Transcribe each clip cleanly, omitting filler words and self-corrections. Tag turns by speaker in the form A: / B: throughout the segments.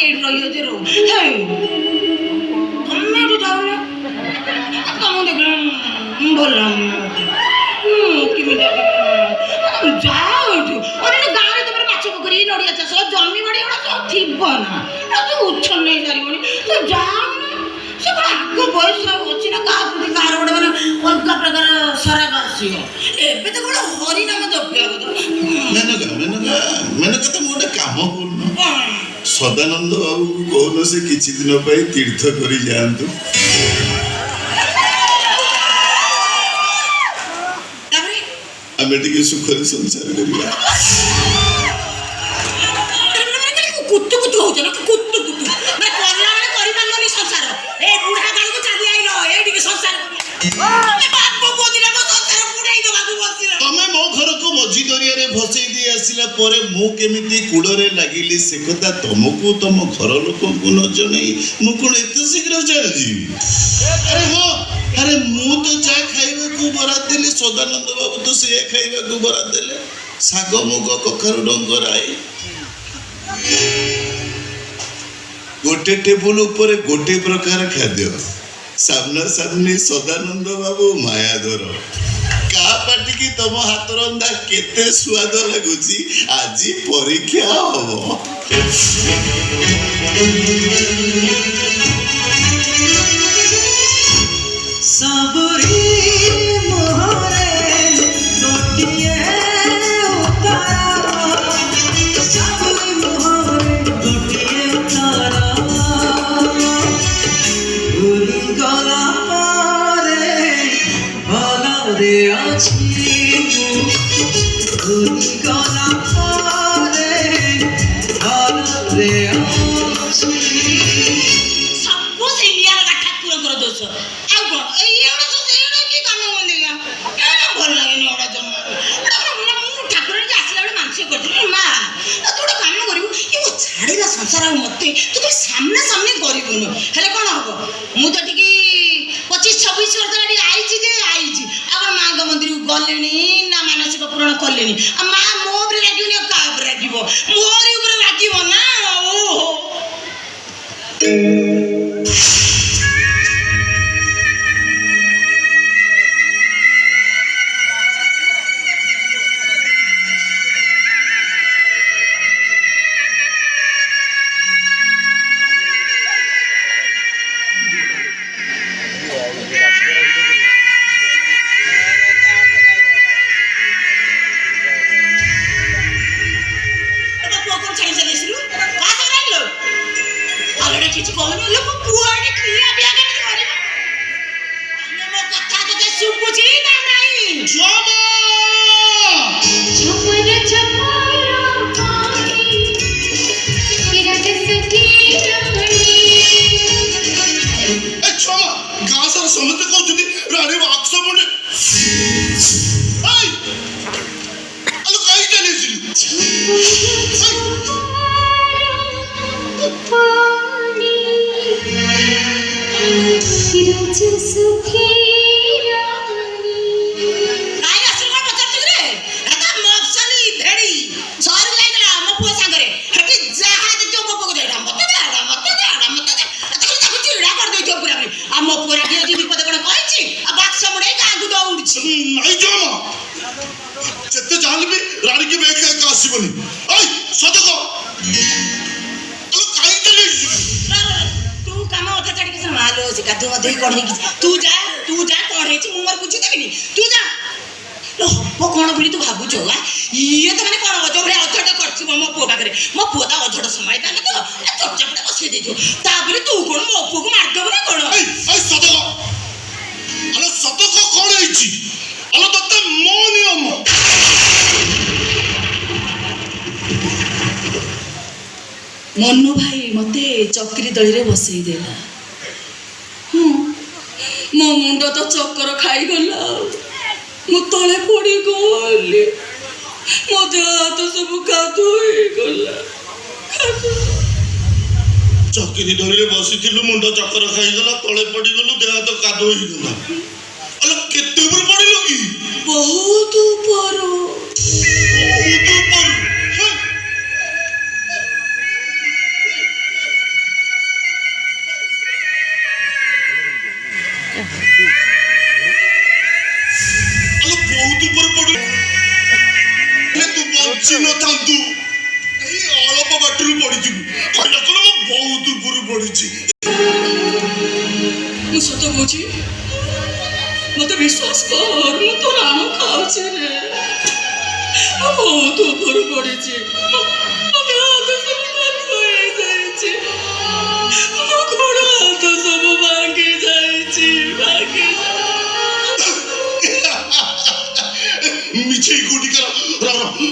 A: ଏଇଠି ରହିଯାଉଛି ରହୁ ତମେ ଏଠି ଯାଉନ ତମକୁ ଦେଖିଲେ ଭଲ କେମିତି ଯାଅ ଏଠୁ ଗାଁରେ ତମର ମାଛ ପୋଖରୀ ନଡ଼ିଆ ଚାଷ ଜମି ବାଡ଼ି ଏଗୁଡ଼ା ସବୁ ଥିବ ନା ତୁ ଉଚ୍ଛ ନେଇ ସାରିବଣି ତୁ ଯାଉନ ସେ କଣ ଆଗ ବୟସ ଅଛି ନା କାହା ପ୍ରତି କାହାର ଗୋଟେ ମାନେ ଅଲଗା ପ୍ରକାର ସରାଗ ଆସିବ ଏବେ ତ ଗୋଟେ ହରିନାମ ଜପିବା
B: ମେନକା ତମେ ଗୋଟେ କାମ କରୁନ ସଦାନନ୍ଦ ବାବୁଙ୍କୁ କହୁନ ସେ କିଛି ଦିନ ପାଇଁ ତୀର୍ଥ କରି ଯାଆନ୍ତୁ ଆମେ ଟିକେ ସୁଖରେ ସଂସାର କରିବା
A: କୁତୁ କୁତୁ ହଉଛ ନା କୁତୁ କୁତୁ ମାନେ କଲା ବେଳେ କରିପାରିଲନି ସଂସାର ଏ ବୁଢା କାଳକୁ ଚାଲି ଆଇଲ ଏଇଠିକି ସଂସାର
B: ତମେ ମୋ ଘରକୁ ମଝି ଦରିଆରେ ଭସେଇ ଦେଇ ଆସିଲା ପରେ ମୁଁ କେମିତି କୂଳରେ ଲାଗିଲି ସେ କଥା ତମକୁ ତମ ଘର ଲୋକଙ୍କୁ ନ ଜଣେଇ ମୁଁ କଣ ଏତେ ଶୀଘ୍ର ଚାଲିଯିବି ଆରେ ହଁ ଆରେ ମୁଁ ତ ଯାହା ଖାଇବାକୁ ବରାଦ ଦେଲି ସଦାନନ୍ଦ ବାବୁ ତ ସେଇଆ ଖାଇବାକୁ ବରାଦ ଦେଲେ ଶାଗ ମୁଗ କଖାରୁ ଡଙ୍କ ରାଇ ଗୋଟେ ଟେବୁଲ ଉପରେ ଗୋଟେ ପ୍ରକାର ଖାଦ୍ୟ ସାମ୍ନା ସାମ୍ନି ସଦାନନ୍ଦ ବାବୁ ମାୟାଧର କାହା ପାଟିକି ତମ ହାତ ରନ୍ଧା କେତେ ସ୍ୱାଦ ଲାଗୁଛି ଆଜି ପରୀକ୍ଷା ହବ ସଂସାର ମତେ ତୁ ସାମ୍ନା ସାମ୍ନି କରିବୁନୁ ହେଲେ କଣ ହବ ମୁଁ ତ ଟିକେ 25-26 ବର୍ଷ ଏଠି ଆଇଛି ଯେ ଆଇଛି ଆଉ ମାଙ୍କ ମନ୍ଦିରକୁ ଗଲେଣି ନା ମାନସିକ ପୂରଣ କଲେଣି ଆଉ ମା ମୋ ଉପରେ ରାଗିବନି ଆଉ କାହା ଉପରେ ରାଗିବ ମୋରି ଉପରେ ରାଗିବ ନା ଓହୋ କିଛି କହୁନି ଲୋକ ପୁଅଟେ ଖିଆ ପିଆ କେମିତି କରିବ ମୋ କଥା ତତେ ଶୁଭୁଛି ନା ନାହିଁ
C: ଛପର ଛପର ପାଣି ବିରାଟ ସଖୀ ରାଣୀ
B: ଏ ଛମା ଗାଁ ସାରା ସମସ୍ତେ କହୁଛନ୍ତି ରାଣୀ ବାକ୍ସ ମୁଣ୍ଡେ ଆଇ ଆଲୋ କାଇ ଚାଲିছিলি
C: ବିରାଟ ସଖୀ ରାଣୀ
A: କାଇ ଆସିଲ କଣ ପଚାରୁଛୁ ରେ ଏଟା ମଫସଲି ଧେଡି ସହର ଯାଇଥିଲା ଆମ ପୁଅ ସାଙ୍ଗରେ ହେଠି ଯାହା ଦେଖିବ ମୋ ପୁଅକୁ ଦେଇଟା ମତେ ଦେ ତାକୁ ଚିଡ଼ା କରିଦେଇଥିବ ପୁରା ପୁରି ଆଉ ମୋ ପୁଅ ରାଗି ଅଛି ବିପଦ କଣ କହିଛି ଆଉ ବାକ୍ସ ମୁଣ୍ଡେଇ ଗାଁକୁ ଦୌଡୁଛି
B: ନାଇଁ ଜମା ଯେତେ ଜାଣିଲେ ବି ରାଣୀ କି ବେକ ଏକା ଆସିବନି ଆଇ ସତକ ଆଲୋ କାଇ ଚାଲିছিলি
A: ତୁ କାମ ଅଧା ଛାଡିକି ସେ ମାଲୋ ସେ ଗାଧୁ ମଧେଇ କଣ ହେଇକି ତୁ ଯା କଣ ହେଇଛି ମୁଁ ମୋର ବୁଝି ଦେବିନି ତୁ ଯା ହବ କଣ ବୋଲି ତୁ ଭାବୁଛୁ ଇଏ ତ ମାନେ କଣ ଅଜ ଭଳିଆ ଅଝଟ କରିଥିବ ମୋ ପୁଅ ପାଖରେ ମୋ ପୁଅ ତା ଅଝଟ ସମ୍ଭାଳି ପାରୁନି ତ ଚର୍ଚ୍ଚାପଟା ବସେଇ ଦେଇଥିବ ତାପରେ ତୁ କଣ ମୋ ପୁଅକୁ ମାରିଦେବୁ ନା କଣ
B: ସତକ ଆଲୋ ସତକ କଣ ହେଇଛି ଆଲୋ ତତେ ମୋ ନିୟମ
A: ମନୁ ଭାଇ ମତେ ଚକ୍ରୀ ଦଳିରେ ବସେଇ ଦେଲା ମୋ ମୁଣ୍ଡ ତ ଚକ୍କର ଖାଇଗଲା ମୁଁ ତଳେ ପଡ଼ିଗଲି ମୋ ଦେହ ହାତ ସବୁ କାଦୁଅ ହେଇଗଲା
B: ଚକିରି ଦଳିରେ ବସିଥିଲୁ ମୁଣ୍ଡ ଚକ୍କର ଖାଇଗଲା ତଳେ ପଡ଼ିଗଲୁ ଦେହ ହାତ କାଦୁଅ ହେଇଗଲା ଆଲୋ କେତେ ଉପରେ ପଡ଼ିଲୁ କି
A: ବହୁତ ଉପର
B: ବଞ୍ଚି ନଥାନ୍ତୁ ଏଇ ଅଳ୍ପ ବାଟରୁ ପଡ଼ିଯିବୁ କହିଲା କଣ ମୁଁ ବହୁତ ଉପରୁ ପଡ଼ିଛି
A: ମୁଁ ସତ କହୁଛି ମତେ ବିଶ୍ୱାସ କର ମୁଁ ତୋ ରାଣ ଖାଉଛି ରେ ବହୁତ ଉପରୁ ପଡ଼ିଛି ମତେ ହାତ ସବୁ କାଠ ହେଇଯାଇଛି ମୋ ଗୋଡ଼ ହାତ ସବୁ ଭାଙ୍ଗି ଯାଇଛି
B: ମିଛେଇ କୋଟିକାର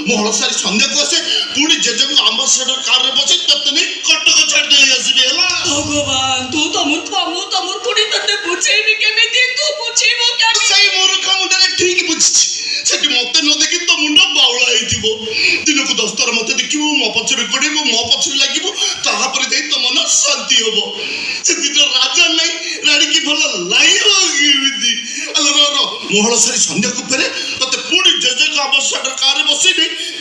B: ମହଳ ସାରି ସନ୍ଧ୍ୟାକୁ ଆସେ ପୁଣି ଜେଜେଙ୍କୁ ଆମ୍ବାସଡର କାରରେ ବସେଇ ତତେ ନେଇ କଟକ ଛାଡ଼ି ଦେଇ ଆସିବି ହେଲା
A: ଭଗବାନ ତୁ ତ ମୂର୍ଖ ମୁଁ ତ ମୂର୍ଖୁଣି ତତେ ବୁଝେଇବି କେମିତି ତୁ ବୁଝିବୁ କେମିତି
B: ସେଇ ମୂର୍ଖ ମୁଣ୍ଡରେ ଠିକ ବୁଝିଛି ସେଠି ମତେ ନ ଦେଖି ତୋ ମୁଣ୍ଡ ବାଉଳା ହେଇଥିବ ଦିନକୁ 10 ଥର ମତେ ଦେଖିବୁ ମୋ ପଛରେ ଗୋଡେଇବୁ ମୋ ପଛରେ ଲାଗିବୁ ତାପରେ ଯାଇ ତୋ ମନ ଶାନ୍ତି ହବ ସେଦିନ ରାଜା ନାହିଁ ରାଣୀକି ଭଲ ଲାଗିବ କେମିତି ମହଳ ସାରି ସନ୍ଧ୍ୟାକୁ ଫେରେ ତତେ ପୁଣି ଜେଜେଙ୍କ ଆମ୍ବାସଡର କାରରେ ବସେଇ ନେଇ